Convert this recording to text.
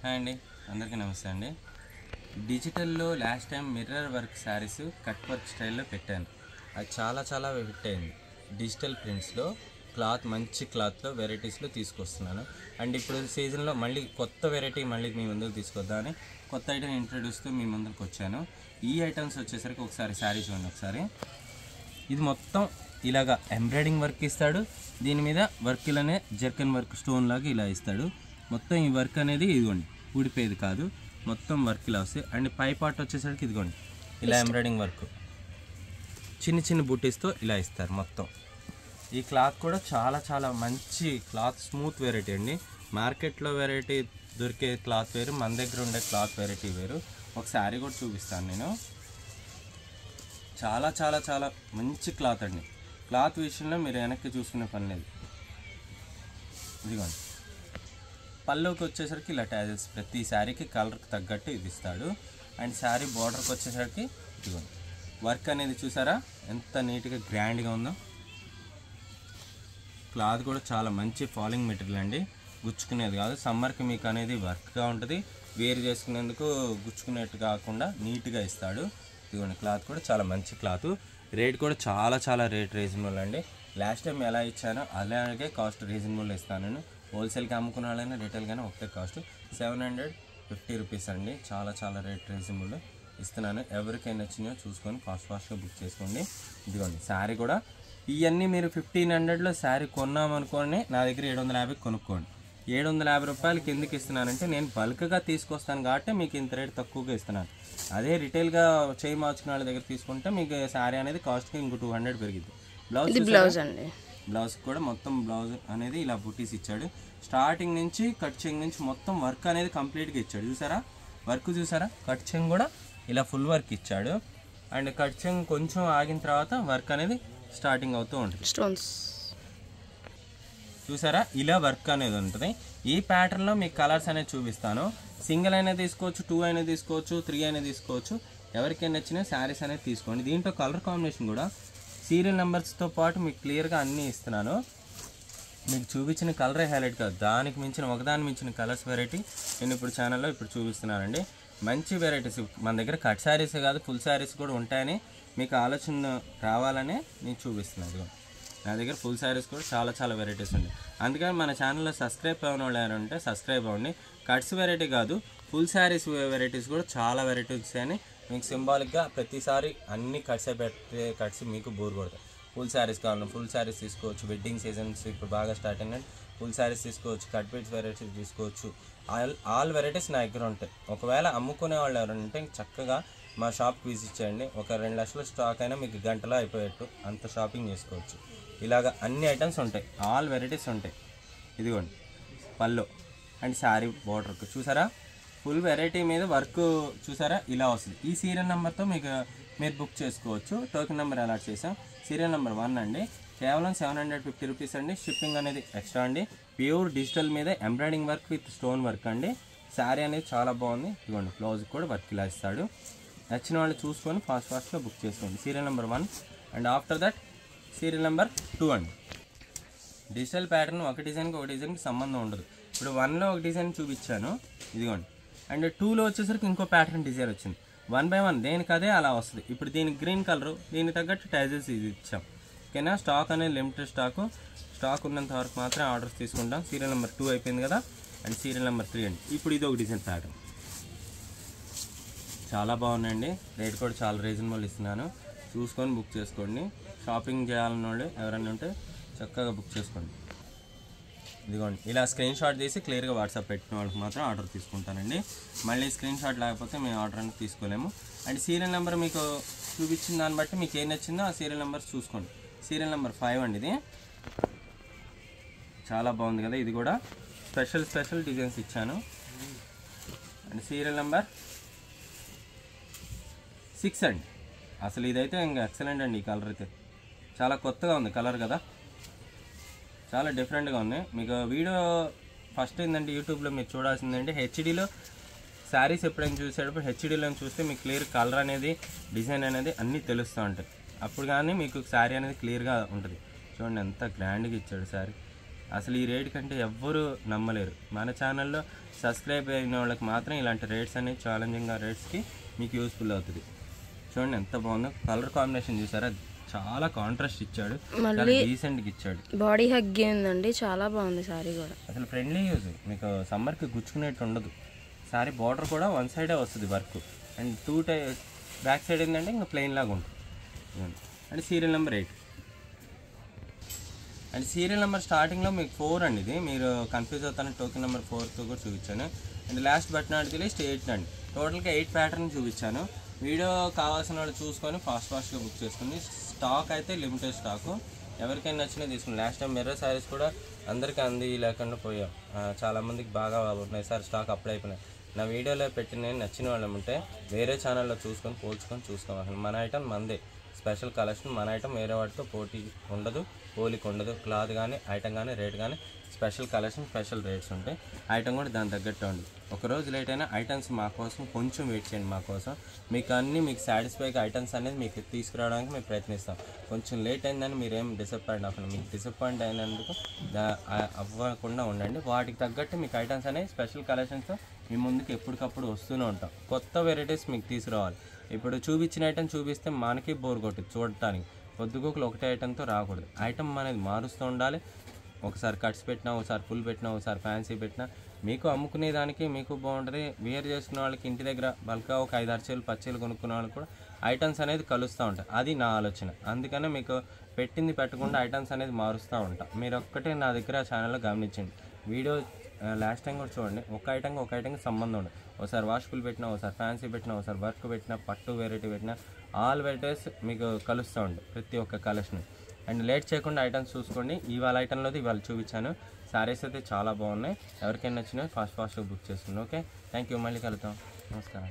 Hi అండి, అందరికీ నమస్తే అండి. డిజిటల్లో last time mirror work saris cut work స్టైల్లో పెట్టాను. అది చాలా హిట్ అయింది. డిజిటల్ ప్రింట్స్లో క్లాత్ మంచి క్లాత్లో వెరైటీస్లో తీసుకొస్తున్నాను. అండ్ ఇప్పుడు సీజన్లో మళ్ళీ కొత్త వెరైటీ మళ్ళీ మీ ముందుకు తీసుకొద్దామని కొత్త ఐటమ్ ఇంట్రడ్యూస్తో మీ ముందుకు వచ్చాను. ఈ ఐటమ్స్ వచ్చేసరికి ఒకసారి శారీ చూడండి. ఒకసారి ఇది మొత్తం ఇలాగా ఎంబ్రాయిడింగ్ వర్క్ ఇస్తాడు. దీని మీద వర్క్ ఇలానే జర్కన్ వర్క్ స్టోన్ లాగా ఇలా ఇస్తాడు. మొత్తం ఈ వర్క్ అనేది ఇదిగోండి, ఊడిపోయేది కాదు, మొత్తం వర్క్ ఇలా వస్తాయి. అండ్ పై పార్ట్ వచ్చేసరికి ఇదిగోండి ఇలా ఎంబ్రాయిడింగ్ వర్క్ చిన్న బూటీస్తో ఇలా ఇస్తారు మొత్తం. ఈ క్లాత్ కూడా చాలా మంచి క్లాత్, స్మూత్ వెరైటీ అండి. మార్కెట్లో వెరైటీ దొరికే క్లాత్ వేరు, మన దగ్గర ఉండే క్లాత్ వెరైటీ వేరు. ఒక శారీ కూడా చూపిస్తాను నేను. చాలా మంచి క్లాత్ అండి. క్లాత్ విషయంలో మీరు వెనక్కి చూసుకునే పని లేదు. ఇదిగోండి పళ్ళుకి వచ్చేసరికి ఇలా ట్యాజెస్ ప్రతి శారీకి కలర్కి తగ్గట్టు ఇది ఇస్తాడు. అండ్ శారీ బార్డర్కి వచ్చేసరికి ఇదిగోండి వర్క్ అనేది చూసారా ఎంత నీట్గా గ్రాండ్గా ఉందో. క్లాత్ కూడా చాలా మంచి ఫాలింగ్ మెటీరియల్ అండి, గుచ్చుకునేది కాదు. సమ్మర్కి మీకు అనేది వర్క్గా ఉంటుంది, వేరు చేసుకునేందుకు గుచ్చుకునేట్టు కాకుండా నీట్గా ఇస్తాడు. ఇదిగోండి క్లాత్ కూడా చాలా మంచి క్లాత్. రేట్ కూడా చాలా రేట్ రీజనబుల్ అండి. లాస్ట్ టైం ఎలా ఇచ్చానో అలాగే కాస్ట్ రీజనబుల్ ఇస్తాను నేను. హోల్సేల్కి అమ్ముకున్న వాళ్ళైనా రిటైల్గానే ఒకటే కాస్ట్ 750 రూపీస్ అండి. చాలా రేట్ రీజనబుల్ ఇస్తున్నాను. ఎవరికైనా నచ్చినాయో చూసుకొని ఫాస్ట్గా బుక్ చేసుకోండి. ఇదిగోండి శారీ కూడా ఇవన్నీ మీరు 1500లో శారీ కొన్నామనుకోండి, నా దగ్గర 750 కొనుక్కోండి. 750 రూపాయలకి ఎందుకు ఇస్తున్నానంటే నేను బల్క్గా తీసుకొస్తాను కాబట్టి మీకు ఇంత రేట్ తక్కువగా ఇస్తున్నాను. అదే రిటైల్గా చేయి మార్చుకున్న వాళ్ళ దగ్గర తీసుకుంటే మీకు శారీ అనేది కాస్ట్కి ఇంకో 200 పెరిగింది. బ్లౌజ్ అండి, బ్లౌజ్ కూడా మొత్తం బ్లౌజ్ అనేది ఇలా బుటీస్ ఇచ్చాడు. స్టార్టింగ్ నుంచి కట్ చెంగ్ నుంచి మొత్తం వర్క్ అనేది కంప్లీట్గా ఇచ్చాడు. చూసారా వర్క్ చూసారా, కట్ చెంగ్ కూడా ఇలా ఫుల్ వర్క్ ఇచ్చాడు. అండ్ కట్ చెంగ్ కొంచెం ఆగిన తర్వాత వర్క్ అనేది స్టార్టింగ్ అవుతూ ఉంటుంది. స్టోన్స్ చూసారా ఇలా వర్క్ అనేది ఉంటుంది. ఈ ప్యాటర్న్లో మీకు కలర్స్ అనేది చూపిస్తాను. సింగిల్ అయినా తీసుకోవచ్చు, 2 అయినా తీసుకోవచ్చు, 3 అయినా తీసుకోవచ్చు. ఎవరికైనా నచ్చిన శారీస్ అనేది తీసుకోండి. దీంట్లో కలర్ కాంబినేషన్ కూడా సీరియల్ నెంబర్స్తో పాటు మీకు క్లియర్గా అన్నీ ఇస్తున్నాను. మీకు చూపించిన కలరే హైలైట్ కాదు, దానికి మించిన ఒకదాని మించిన కలర్స్ వెరైటీ నేను ఇప్పుడు ఛానల్లో చూపిస్తున్నానండి. మంచి వెరైటీస్ మన దగ్గర కట్ శారీస్ కాదు ఫుల్ శారీస్ కూడా ఉంటాయని మీకు ఆలోచన రావాలని నేను చూపిస్తున్నాను. నా దగ్గర ఫుల్ శారీస్ కూడా చాలా వెరైటీస్ ఉన్నాయి. అందుకని మన ఛానల్లో సబ్స్క్రైబ్ అవ్వని వాళ్ళు ఎవరు ఉంటే సబ్స్క్రైబ్ అవ్వండి. కట్స్ వెరైటీ కాదు ఫుల్ శారీస్ వెరైటీస్ కూడా చాలా వెరైటీస్ అని మీకు సింబాలిక్గా ప్రతిసారి అన్ని కట్సే పెట్టే కట్స్ మీకు బోర్ కొడతాయి. ఫుల్ శారీస్ కావాలి, ఫుల్ శారీస్ తీసుకోవచ్చు. వెడ్డింగ్ సీజన్స్ ఇప్పుడు బాగా స్టార్ట్ అయినాయి, ఫుల్ శారీస్ తీసుకోవచ్చు. కట్ బీట్స్ వెరైటీస్ తీసుకోవచ్చు. ఆల్ వెరైటీస్ నా దగ్గర ఉంటాయి. ఒకవేళ అమ్ముకునే వాళ్ళు ఎవరైనా ఉంటే చక్కగా మా షాప్కి విజిట్ చేయండి. ఒక 2 లక్షల స్టాక్ అయినా మీకు గంటలో అయిపోయేట్టు అంత షాపింగ్ చేసుకోవచ్చు. ఇలాగ అన్ని ఐటమ్స్ ఉంటాయి, ఆల్ వెరైటీస్ ఉంటాయి. ఇదిగోండి పళ్ళు అండ్ శారీ బోర్డర్కి చూసారా ఫుల్ వెరైటీ మీద వర్క్ చూసారా ఇలా వస్తుంది. ఈ సీరియల్ నెంబర్తో మీకు మీరు బుక్ చేసుకోవచ్చు. టోకెన్ నెంబర్ అలాట్ చేసాం. సీరియల్ నెంబర్ 1 అండి, కేవలం 750 రూపీస్ అండి. షిప్పింగ్ అనేది ఎక్స్ట్రా అండి. ప్యూర్ డిజిటల్ మీద embroidering work with stone work అండి. శారీ అనేది చాలా బాగుంది. ఇదిగోండి బ్లౌజ్ కూడా వర్క్ ఇలా ఇస్తాడు. నచ్చిన వాళ్ళు చూసుకొని ఫాస్ట్గా బుక్ చేసుకోండి. Serial number 1 and after that serial number 2 అండి. డిజిటల్ ప్యాటర్న్ ఒక డిజైన్కి సంబంధం ఉండదు. ఇప్పుడు 1లో ఒక డిజైన్ చూపించాను ఇదిగోండి, అండ్ 2లో వచ్చేసరికి ఇంకో ప్యాటర్న్ డిజైన్ వచ్చింది. 1 by 1 దేనికి అదే అలా వస్తుంది. ఇప్పుడు దీనికి గ్రీన్ కలరు, దీనికి తగ్గట్టు టైజెస్ ఇది ఇచ్చాం. ఓకేనా, స్టాక్ అనేది లిమిటెడ్ స్టాక్ ఉన్నంత వరకు మాత్రమే ఆర్డర్స్ తీసుకుంటాం. సీరియల్ నెంబర్ 2 అయిపోయింది కదా, అండ్ సీరియల్ నెంబర్ 3 అండి. ఇప్పుడు ఇది ఒక డిజైన్ ప్యాటర్న్ చాలా బాగున్నాయండి. రేట్ కూడా చాలా రీజనబుల్ ఇస్తున్నాను. చూసుకొని బుక్ చేసుకోండి. షాపింగ్ చేయాలన్న వాళ్ళు ఎవరైనా ఉంటే చక్కగా బుక్ చేసుకోండి. ఇదిగోండి ఇలా స్క్రీన్ షాట్ తీసి క్లియర్గా వాట్సాప్ పెట్టిన వాళ్ళకి మాత్రం ఆర్డర్ తీసుకుంటానండి. మళ్ళీ స్క్రీన్ షాట్ లేకపోతే మేము ఆర్డర్ అనేది తీసుకోలేము. అండ్ సీరియల్ నెంబర్ మీకు చూపించిన దాన్ని బట్టి మీకు ఏం నచ్చిందో ఆ సీరియల్ నెంబర్స్ చూసుకోండి. సీరియల్ నెంబర్ 5 అండి. ఇది చాలా బాగుంది కదా, ఇది కూడా స్పెషల్ డిజైన్స్ ఇచ్చాను. అండ్ సీరియల్ నెంబర్ 6 అండి. అసలు ఇదైతే ఇంకా ఎక్సలెంట్ అండి. ఈ కలర్ అయితే చాలా కొత్తగా ఉంది కలర్ కదా, చాలా డిఫరెంట్గా ఉంది. మీకు వీడియో ఫస్ట్ ఏంటంటే యూట్యూబ్లో మీరు చూడాల్సిందంటే హెచ్డీలో శారీస్ ఎప్పుడైనా చూసేటప్పుడు హెచ్డీలో చూస్తే మీకు క్లియర్ కలర్ అనేది డిజైన్ అనేది అన్నీ తెలుస్తూ ఉంటాయి. అప్పుడు కానీ మీకు శారీ అనేది క్లియర్గా ఉంటుంది. చూడండి ఎంత గ్రాండ్గా ఇచ్చాడు శారీ. అసలు ఈ రేట్ కంటే ఎవ్వరూ నమ్మలేరు. మన ఛానల్లో సబ్స్క్రైబ్ అయిన వాళ్ళకి మాత్రం ఇలాంటి రేట్స్ అనేవి ఛాలెంజింగ్గా రేట్స్కి మీకు యూస్ఫుల్ అవుతుంది. చూడండి ఎంత బాగుందో, కలర్ కాంబినేషన్ చూసారా, చాలా కాంట్రాస్ట్ ఇచ్చాడు, చాలా డీసెంట్గా ఇచ్చాడు. బాడీ హగ్గి ఉందండి, చాలా బాగుంది సారీ కూడా. అసలు ఫ్రెండ్లీ యూజ్, మీకు సమ్మర్కి గుచ్చుకునేట్టు ఉండదు. సారీ బార్డర్ కూడా వన్ సైడే వస్తుంది వర్క్, అండ్ బ్యాక్ సైడ్ ఏంటంటే ఇంకా ప్లెయిన్ లాగా ఉంటుంది. And serial number 8 and serial number స్టార్టింగ్లో మీకు 4 అండి. ఇది మీరు కన్ఫ్యూజ్ అవుతాను, టోకెన్ నెంబర్ 4తో కూడా చూపించాను. And last but not the list 8 అండి. టోటల్గా 8 ప్యాటర్న్ చూపించాను. వీడియో కావాల్సిన వాళ్ళు చూసుకొని ఫాస్ట్గా బుక్ చేసుకుని. స్టాక్ అయితే లిమిటెడ్ స్టాకు, ఎవరికైనా నచ్చినా తీసుకుని. లాస్ట్ టైం మిర్రర్ శారీస్ కూడా అందరికీ అంది లేకుండా పోయాం, చాలామందికి బాగా ఉన్నాయి సార్, స్టాక్ అప్లై అయిపోయినాయి. నా వీడియోలో పెట్టిన నచ్చిన వాళ్ళు ఉంటే వేరే ఛానల్లో చూసుకొని పోల్చుకొని చూసుకోవాలి. మన ఐటమ్ మందే, స్పెషల్ కలెక్షన్ మన ఐటమ్ వేరే వాటితో పోటీ ఉండదు, పోలిక ఉండదు. క్లాత్ కానీ ఐటమ్ కానీ రేట్ కానీ స్పెషల్ కలెక్షన్, స్పెషల్ రేట్స్ ఉంటాయి. ఐటమ్ కూడా దాని తగ్గట్టు ఉండదు. ఒకరోజు లేట్ అయినా ఐటమ్స్ మా కోసం కొంచెం వెయిట్ చేయండి. మా కోసం మీకు సాటిస్ఫైగా ఐటమ్స్ అనేది మీకు తీసుకురావడానికి మేము ప్రయత్నిస్తాం. కొంచెం లేట్ అయిందని మీరేం డిసప్పాయింట్ అవ్వకండి. మీకు డిసప్పాయింట్ అయినందుకు అవ్వకుండా ఉండండి. వాటికి తగ్గట్టు మీకు ఐటమ్స్ అనేవి స్పెషల్ కలెక్షన్స్తో మీ ముందుకు ఎప్పటికప్పుడు వస్తూనే ఉంటాం. కొత్త వెరైటీస్ మీకు తీసుకురావాలి. ఇప్పుడు చూపించిన ఐటమ్ చూపిస్తే మనకి బోర్ కొట్టుది చూడటానికి. పొద్దుగోకులు ఒకటే ఐటమ్తో రాకూడదు. ఐటమ్ అనేది మారుస్తూ ఉండాలి. ఒకసారి కట్స్ పెట్టినా, ఒకసారి ఫుల్ పెట్టినా, ఒకసారి ఫ్యాన్సీ పెట్టినా మీకు అమ్ముకునే దానికి మీకు బాగుంటుంది. వేర్ చేసుకునే వాళ్ళకి ఇంటి దగ్గర బల్క్గా ఒక 5-6 చీరలు 10 చీరలు కొనుక్కునే వాళ్ళకి కూడా ఐటమ్స్ అనేది కలుస్తూ ఉంటాయి. అది నా ఆలోచన. అందుకనే మీకు పెట్టింది పెట్టకుండా ఐటమ్స్ అనేది మారుస్తూ ఉంటాం. మీరు ఒక్కటే నా దగ్గర ఛానల్లో గమనించండి. వీడియో లాస్ట్ టైం కూడా చూడండి, ఒక ఐటమ్కి సంబంధం ఉండదు. ఒకసారి వాష్ఫుల్ పెట్టినా, ఒకసారి ఫ్యాన్సీ పెట్టినా, ఒకసారి వర్క్ పెట్టినా, పట్టు వెరైటీ పెట్టినా, ఆల్ వెరైటీస్ మీకు కలుస్తూ ఉంటాయి ప్రతి ఒక్క కలెక్షన్. అండ్ లేట్ చేయకుండా ఐటమ్స్ చూసుకోండి. ఇవాళ ఐటమ్లోది ఇవాళ చూపించాను. శారీస్ అయితే చాలా బాగున్నాయి. ఎవరికైనా నచ్చినా ఫాస్ట్గా బుక్ చేసుకోండి. Okay, thank you. మళ్ళీ కలుద్దాం. నమస్కారం.